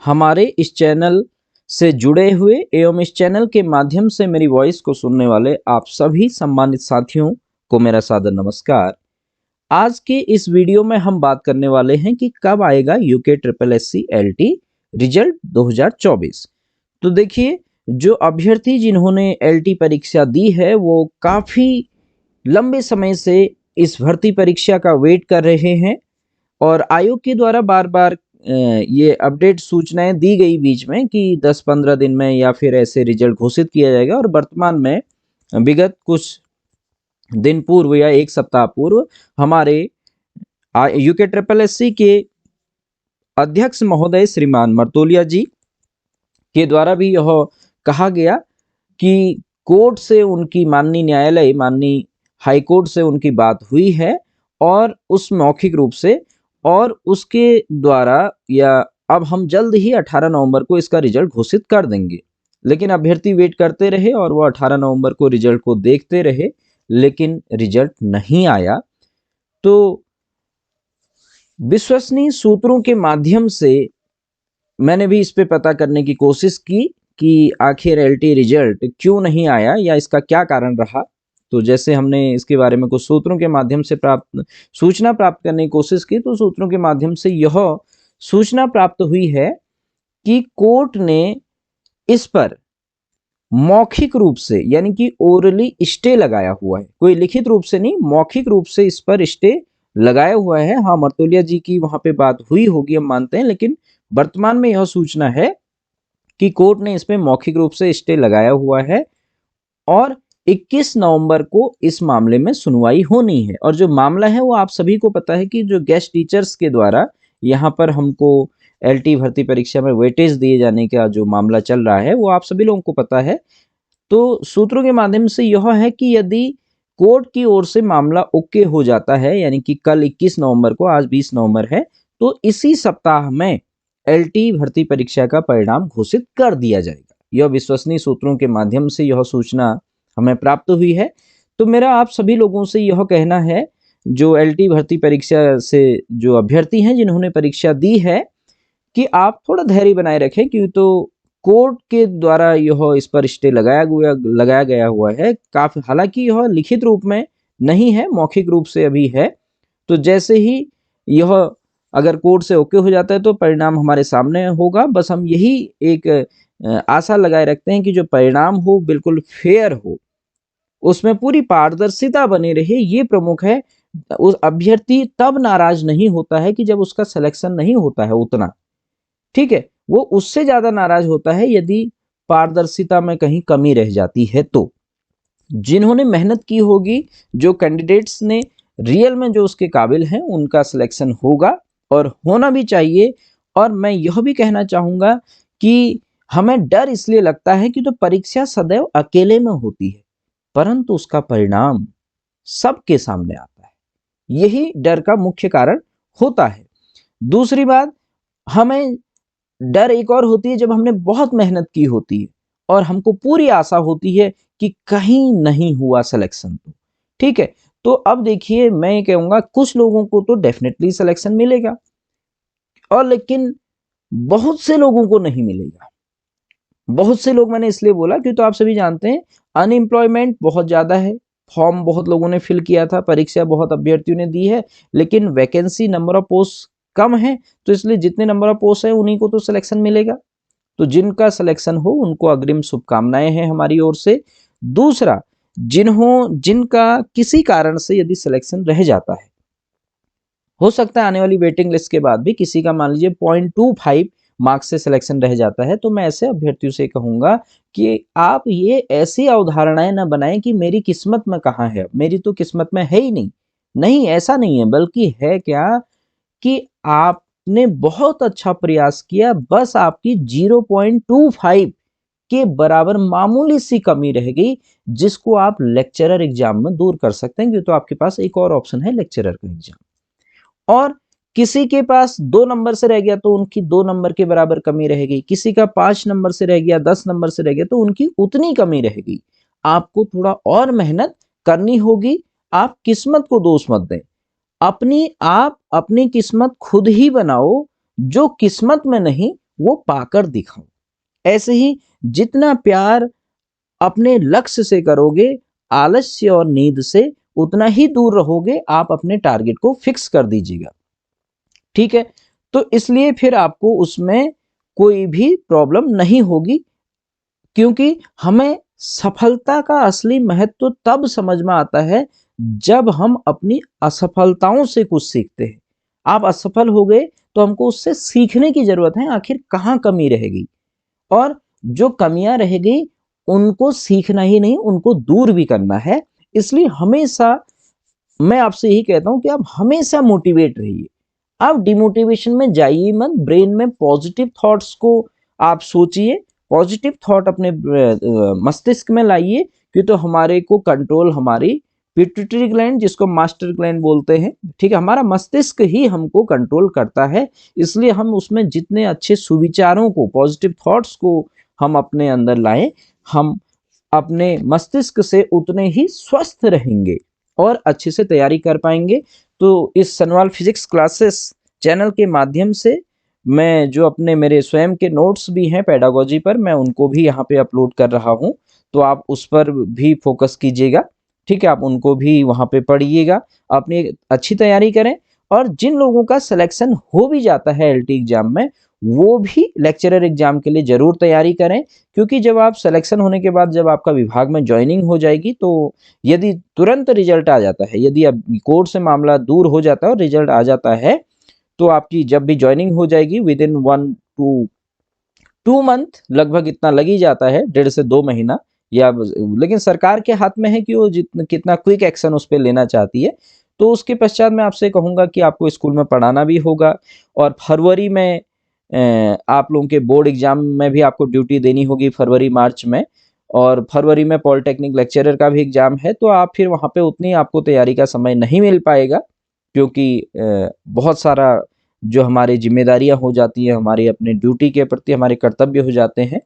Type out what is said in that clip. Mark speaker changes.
Speaker 1: हमारे इस चैनल से जुड़े हुए एवं इस चैनल के माध्यम से मेरी वॉइस को सुनने वाले आप सभी सम्मानित साथियों को मेरा सादर नमस्कार। आज के इस वीडियो में हम बात करने वाले हैं कि कब आएगा UK triple SC LT result 2024। तो देखिए, जो अभ्यर्थी जिन्होंने एलटी परीक्षा दी है वो काफ़ी लंबे समय से इस भर्ती परीक्षा का वेट कर रहे हैं और आयोग के द्वारा बार बार ये अपडेट सूचनाएं दी गई बीच में कि 10-15 दिन में या फिर ऐसे रिजल्ट घोषित किया जाएगा। और वर्तमान में विगत कुछ दिन पूर्व या एक सप्ताह पूर्व हमारे यूके ट्रिपल एससी के अध्यक्ष महोदय श्रीमान मर्तोलिया जी के द्वारा भी यह कहा गया कि कोर्ट से उनकी माननीय न्यायालय माननीय हाई कोर्ट से उनकी बात हुई है और उस मौखिक रूप से और उसके द्वारा या अब हम जल्द ही 18 नवंबर को इसका रिजल्ट घोषित कर देंगे। लेकिन अभ्यर्थी वेट करते रहे और वो 18 नवंबर को रिजल्ट को देखते रहे, लेकिन रिजल्ट नहीं आया। तो विश्वसनीय सूत्रों के माध्यम से मैंने भी इस पे पता करने की कोशिश की कि आखिर एलटी रिजल्ट क्यों नहीं आया या इसका क्या कारण रहा। तो जैसे हमने इसके बारे में कुछ सूत्रों के माध्यम से सूचना प्राप्त करने की कोशिश की, तो सूत्रों के माध्यम से यह सूचना प्राप्त हुई है कि कोर्ट ने इस पर मौखिक रूप से यानी कि ओरली स्टे लगाया हुआ है, कोई लिखित रूप से नहीं, मौखिक रूप से इस पर स्टे लगाया हुआ है। हाँ, मर्तोलिया जी की वहां पे बात हुई होगी हम मानते हैं, लेकिन वर्तमान में यह सूचना है कि कोर्ट ने इस पे मौखिक रूप से स्टे लगाया हुआ है और 21 नवंबर को इस मामले में सुनवाई होनी है। और जो मामला है वो आप सभी को पता है कि जो गेस्ट टीचर्स के द्वारा यहाँ पर हमको एलटी भर्ती परीक्षा में वेटेज दिए जाने का जो मामला चल रहा है वो आप सभी लोगों को पता है। तो सूत्रों के माध्यम से यह है कि यदि कोर्ट की ओर से मामला ओके हो जाता है, यानी कि कल 21 नवंबर को, आज 20 नवंबर है, तो इसी सप्ताह में एलटी भर्ती परीक्षा का परिणाम घोषित कर दिया जाएगा। यह विश्वसनीय सूत्रों के माध्यम से यह सूचना हमें प्राप्त हुई है। तो मेरा आप सभी लोगों से यह कहना है, जो एलटी भर्ती परीक्षा से जो अभ्यर्थी हैं जिन्होंने परीक्षा दी है, कि आप थोड़ा धैर्य बनाए रखें, क्योंकि तो कोर्ट के द्वारा यह इस पर स्टे लगाया गया हुआ है काफी। हालांकि यह लिखित रूप में नहीं है, मौखिक रूप से अभी है। तो जैसे ही यह अगर कोर्ट से ओके हो जाता है तो परिणाम हमारे सामने होगा। बस हम यही एक आशा लगाए रखते हैं कि जो परिणाम हो बिल्कुल फेयर हो, उसमें पूरी पारदर्शिता बनी रहे, ये प्रमुख है। उस अभ्यर्थी तब नाराज नहीं होता है कि जब उसका सिलेक्शन नहीं होता है उतना, ठीक है, वो उससे ज्यादा नाराज होता है यदि पारदर्शिता में कहीं कमी रह जाती है। तो जिन्होंने मेहनत की होगी, जो कैंडिडेट्स ने रियल में जो उसके काबिल हैं, उनका सिलेक्शन होगा और होना भी चाहिए। और मैं यह भी कहना चाहूंगा कि हमें डर इसलिए लगता है कि तो परीक्षा सदैव अकेले में होती है, परंतु उसका परिणाम सबके सामने आता है, यही डर का मुख्य कारण होता है। दूसरी बात, हमें डर एक और होती है जब हमने बहुत मेहनत की होती है और हमको पूरी आशा होती है कि कहीं नहीं हुआ सिलेक्शन, तो ठीक है। तो अब देखिए, मैं ये कहूंगा कुछ लोगों को तो डेफिनेटली सिलेक्शन मिलेगा और लेकिन बहुत से लोगों को नहीं मिलेगा। बहुत से लोग मैंने इसलिए बोला क्योंकि तो आप सभी जानते हैं अनएम्प्लॉयमेंट बहुत ज्यादा है, फॉर्म बहुत लोगों ने फिल किया था, परीक्षा बहुत अभ्यर्थियों ने दी है, लेकिन वैकेंसी नंबर ऑफ पोस्ट कम है। तो इसलिए जितने नंबर ऑफ पोस्ट है उन्हीं को तो सिलेक्शन मिलेगा। तो जिनका सिलेक्शन हो उनको अग्रिम शुभकामनाएं हैं हमारी ओर से। दूसरा, जिनका किसी कारण से यदि सिलेक्शन रह जाता है, हो सकता है आने वाली वेटिंग लिस्ट के बाद भी किसी का मान लीजिए 0.25 मार्क्स से सिलेक्शन रह जाता है, तो मैं ऐसे अभ्यर्थियों से कहूंगा कि आप ये ऐसी अवधारणाएं ना बनाएं कि मेरी किस्मत में कहाँ है, मेरी तो किस्मत में है ही नहीं। नहीं, ऐसा नहीं है, बल्कि है क्या कि आपने बहुत अच्छा प्रयास किया, बस आपकी 0.25 के बराबर मामूली सी कमी रह गई, जिसको आप लेक्चरर एग्जाम में दूर कर सकते हैं। तो आपके पास एक और ऑप्शन है, लेक्चरर का एग्जाम। और किसी के पास 2 नंबर से रह गया तो उनकी 2 नंबर के बराबर कमी रहेगी, किसी का 5 नंबर से रह गया, 10 नंबर से रह गया तो उनकी उतनी कमी रहेगी। आपको थोड़ा और मेहनत करनी होगी। आप किस्मत को दोष मत दें, आप अपनी किस्मत खुद ही बनाओ। जो किस्मत में नहीं वो पाकर दिखाऊं। ऐसे ही जितना प्यार अपने लक्ष्य से करोगे, आलस्य और नींद से, उतना ही दूर रहोगे। आप अपने टारगेट को फिक्स कर दीजिएगा, ठीक है। तो इसलिए फिर आपको उसमें कोई भी प्रॉब्लम नहीं होगी, क्योंकि हमें सफलता का असली महत्व तब समझ में आता है जब हम अपनी असफलताओं से कुछ सीखते हैं। आप असफल हो गए तो हमको उससे सीखने की जरूरत है, आखिर कहाँ कमी रहेगी, और जो कमियां रह गई उनको सीखना ही नहीं, उनको दूर भी करना है। इसलिए हमेशा मैं आपसे यही कहता हूं कि आप हमेशा मोटिवेट रहिए। आप डिमोटिवेशन में जाइए मत, ब्रेन में पॉजिटिव थॉट्स को आप सोचिए, पॉजिटिव थॉट अपने मस्तिष्क में लाइए, कि तो हमारे को कंट्रोल हमारी पिट्यूटरी ग्लैंड, जिसको मास्टर ग्लैंड बोलते हैं, ठीक है, हमारा मस्तिष्क ही हमको कंट्रोल करता है। इसलिए हम उसमें जितने अच्छे सुविचारों को, पॉजिटिव थॉट्स को हम अपने अंदर लाएं, हम अपने मस्तिष्क से उतने ही स्वस्थ रहेंगे और अच्छे से तैयारी कर पाएंगे। तो इस सनवाल फिजिक्स क्लासेस चैनल के माध्यम से मैं जो अपने मेरे स्वयं के नोट्स भी हैं पेडागोजी पर, मैं उनको भी यहाँ पे अपलोड कर रहा हूँ। तो आप उस पर भी फोकस कीजिएगा, ठीक है, आप उनको भी वहाँ पे पढ़िएगा, अपनी अच्छी तैयारी करें। और जिन लोगों का सिलेक्शन हो भी जाता है एलटी एग्जाम में, वो भी लेक्चरर एग्जाम के लिए जरूर तैयारी करें, क्योंकि जब आप सिलेक्शन होने के बाद जब आपका विभाग में ज्वाइनिंग हो जाएगी, तो यदि तुरंत रिजल्ट आ जाता है, यदि अब कोर्ट से मामला दूर हो जाता है और रिजल्ट आ जाता है, तो आपकी जब भी ज्वाइनिंग हो जाएगी विद इन 1 to 2 मंथ, लगभग इतना लग ही जाता है, 1.5 से 2 महीना, या लेकिन सरकार के हाथ में है कि वो जितना कितना क्विक एक्शन उस पर लेना चाहती है। तो उसके पश्चात मैं आपसे कहूँगा कि आपको स्कूल में पढ़ाना भी होगा, और फरवरी में आप लोगों के बोर्ड एग्जाम में भी आपको ड्यूटी देनी होगी, फरवरी मार्च में। और फरवरी में पॉलिटेक्निक लेक्चरर का भी एग्जाम है, तो आप फिर वहाँ पे उतनी आपको तैयारी का समय नहीं मिल पाएगा, क्योंकि बहुत सारा जो हमारी जिम्मेदारियां हो जाती है, हमारी अपने ड्यूटी के प्रति हमारे कर्तव्य हो जाते हैं।